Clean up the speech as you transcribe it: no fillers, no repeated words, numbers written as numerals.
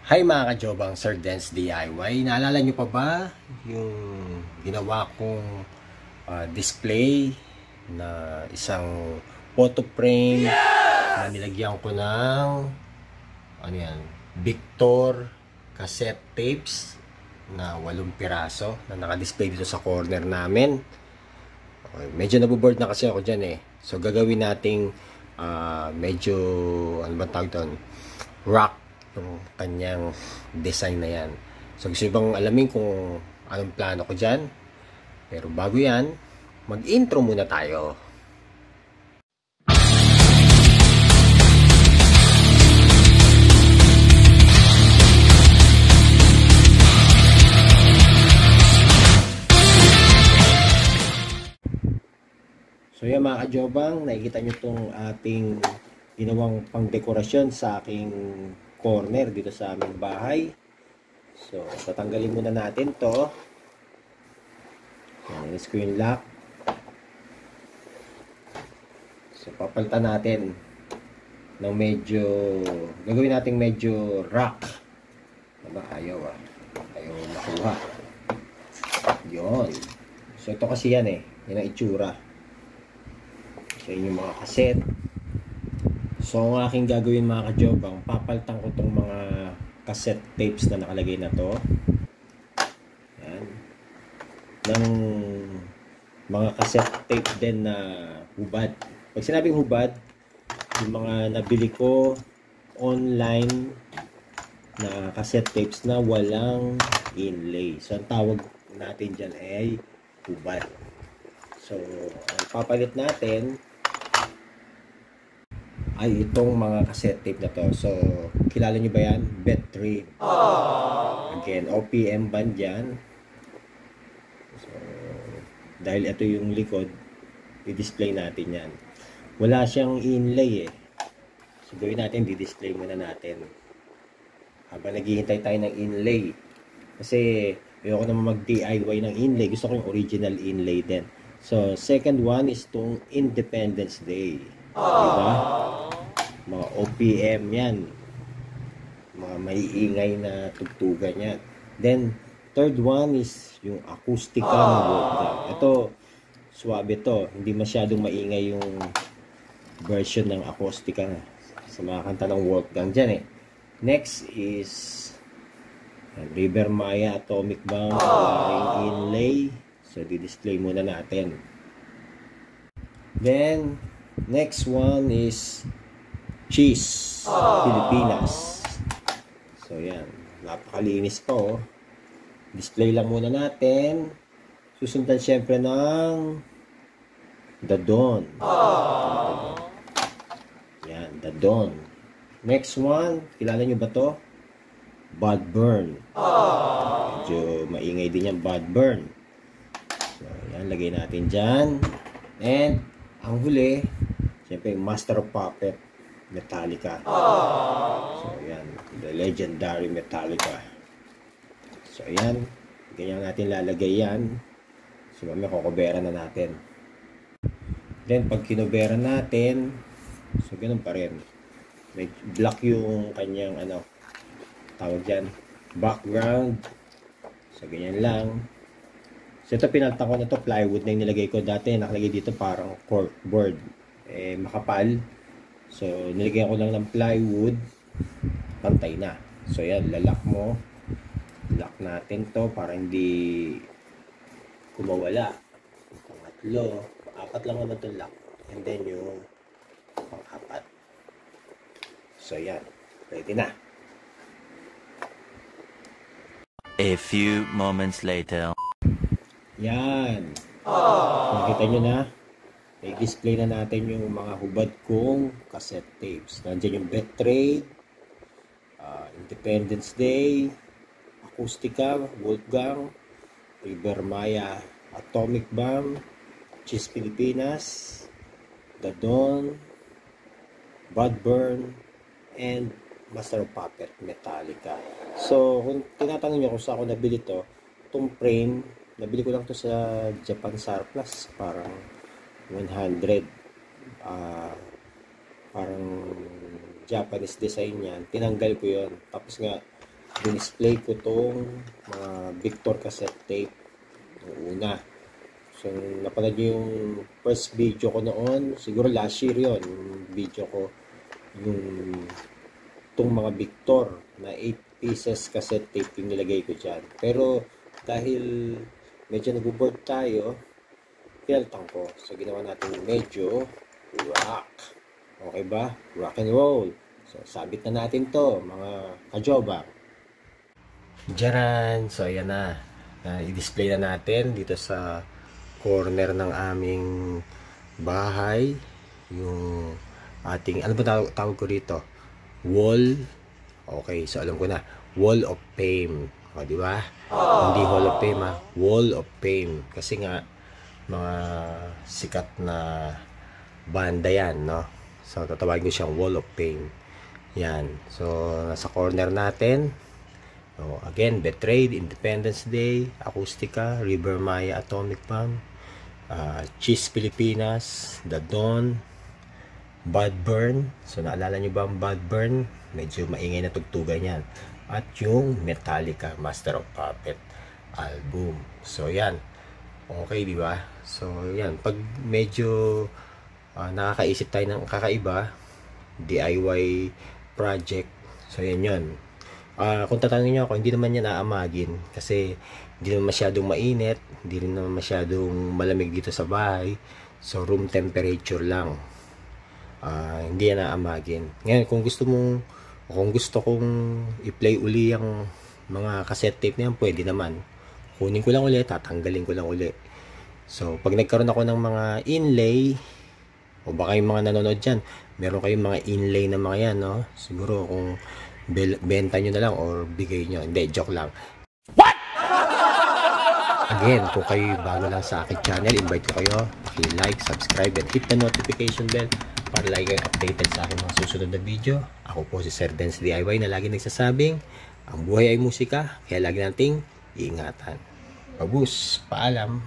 Hi mga kajobang Sir Dance DIY. Naalala nyo pa ba yung ginawa kong display na isang photo frame na nilagyan ko ng Victor cassette tapes na 8 piraso na naka-display dito sa corner namin. Okay, medyo naboboard na kasi ako dyan eh. So gagawin nating medyo ano ba tawag doon? Rock yung kanyang design na yan. So gusto bang alamin kung anong plano ko dyan? Pero bago yan, mag-intro muna tayo. So yan mga kajobang, nakikita nyo itong ating ginawang pangdekorasyon sa aking corner dito sa aming bahay. So tatanggalin muna natin to. Yan, screen lock. So papalitan natin ng medyo, gagawin natin medyo rock. Diba? Ayaw makuha. Yun. So ito kasi yan eh, yan ang itsura. So yun yung mga cassette. So ang aking gagawin mga kajobang, papalitan ko itong mga cassette tapes na nakalagay na to. Yan. Ng mga cassette tape din na hubad. Pag sinabing hubad, yung mga nabili ko online na cassette tapes na walang inlay. So ang tawag natin dyan ay hubad. So ang papalit natin ay itong mga cassette tape na to. So, kilala nyo ba yan? Bet3. Again, OPM band yan. So, dahil ito yung likod, i-display natin yan. Wala siyang inlay eh. So, gawin natin, di-display muna natin. Habang naghihintay tayo ng inlay. Kasi, ayoko naman mag-DIY ng inlay. Gusto ko yung original inlay din. So, second one is itong Independence Day. Diba? Mga OPM yan. Mga maiingay na tugtugan yan. Then, third one is yung acoustica ng Wolfgang. Ito, swabe to. Hindi masyadong maingay yung version ng acoustica sa mga kanta ng Wolfgang dyan eh. Next is River Maya Atomic Bomb. Waring inlay. So, di-display muna natin. Then, next one is Cheese Pilipinas. So yan, napakalinis to. Display lang muna natin. Susundan syempre ng The Dawn. Yan, The Dawn. Next one, kilala nyo ba to? Bad Burn. Medyo maingay din yan, Bad Burn. So yan, lagay natin dyan. And ang huli, siyempre, Master of Puppet, Metallica. So, yan. The legendary Metallica. So, ayan. Ganyan natin lalagay yan. So, mamaya kukubera na natin. Then, pag kinubera natin, so, ganun pa rin. May black yung kanyang, tawag dyan, background. So, ganyan lang. So ito pinalitan ko na to, plywood na yung nilagay ko. Dati nakalagay dito parang corkboard. Makapal. So nilagyan ko lang ng plywood. Pantay na. So yan, lalak mo. Lock natin to para hindi kumawala. Pangatlo. Apat lang naman itong lock. And then yung pang-apat. So yan. Ready na. A few moments later. Yan. Nakita nyo na. I-display na natin yung mga hubad kong cassette tapes. Nandiyan yung Bet3, Independence Day, Acoustica, Wolfgang, River Maya, Atomic Bomb, Cheese Pilipinas, The Dawn, Bad Burn, and Master of Puppet, Metallica. So, kung tinatanong nyo kung saan ako nabili to, itong frame, nabili ko lang to sa Japan Surplus, parang 100. Parang Japanese design yan. Tinanggal ko yon. Tapos nga, display ko tong mga Victor cassette tape ng una. So, napanood nyo yung first video ko noon, siguro last year yon, yung video ko, yung itong mga Victor na 8 pieces cassette tape yung nilagay ko dyan. Pero dahil medyo nag-board tayo, pinalitan ko. So, ginawa natin medyo rock. Okay ba? Rock and roll. So, sabit na natin to, mga kajoba. Diyan. So, ayan na. I-display na natin dito sa corner ng aming bahay. Yung ating, ano ba tawag ko rito? Wall. Okay, so alam ko na. Wall of Fame. O, di ba? Hindi Hall of Fame, ha? Wall of Fame. Kasi nga, mga sikat na banda yan, no? So, tatawagin ko siyang Wall of Fame. Yan. So, nasa corner natin. So, again, Betrayed, Independence Day, Acoustica, River Maya Atomic Bomb, Cheese Pilipinas, The Dawn, Bad Burn. So, naalala nyo ba ang Bad Burn? Medyo maingay na tugtugan yan. At yung Metallica, Master of Puppet album. So, yan. Okay, di ba? So, yan. Pag medyo nakakaisip tayo ng kakaiba, DIY project. So, yan yun. Kung tatanungin nyo ako, hindi naman yan aamagin. Kasi, hindi naman masyadong mainit. Hindi rin naman masyadong malamig dito sa bahay. So, room temperature lang. Hindi yan aamagin. Ngayon, kung gusto kong i-play uli yung mga cassette tape na yan, pwede naman. Kunin ko lang uli, tatanggalin ko lang uli. So, pag nagkaroon ako ng mga inlay, o baka yung mga nanonood dyan, meron kayong mga inlay na mga yan, no? Siguro kung benta nyo na lang or bigay nyo. Hindi, joke lang. What? Again, kung kayo bago lang sa aking channel, invite ko kayo. Like, subscribe, and hit the notification bell para lagi kayo updated sa aking mga susunod na video. Ako po si Sir Dance DIY na lagi nagsasabing, ang buhay ay musika, kaya lagi nating iingatan. Pabus, paalam.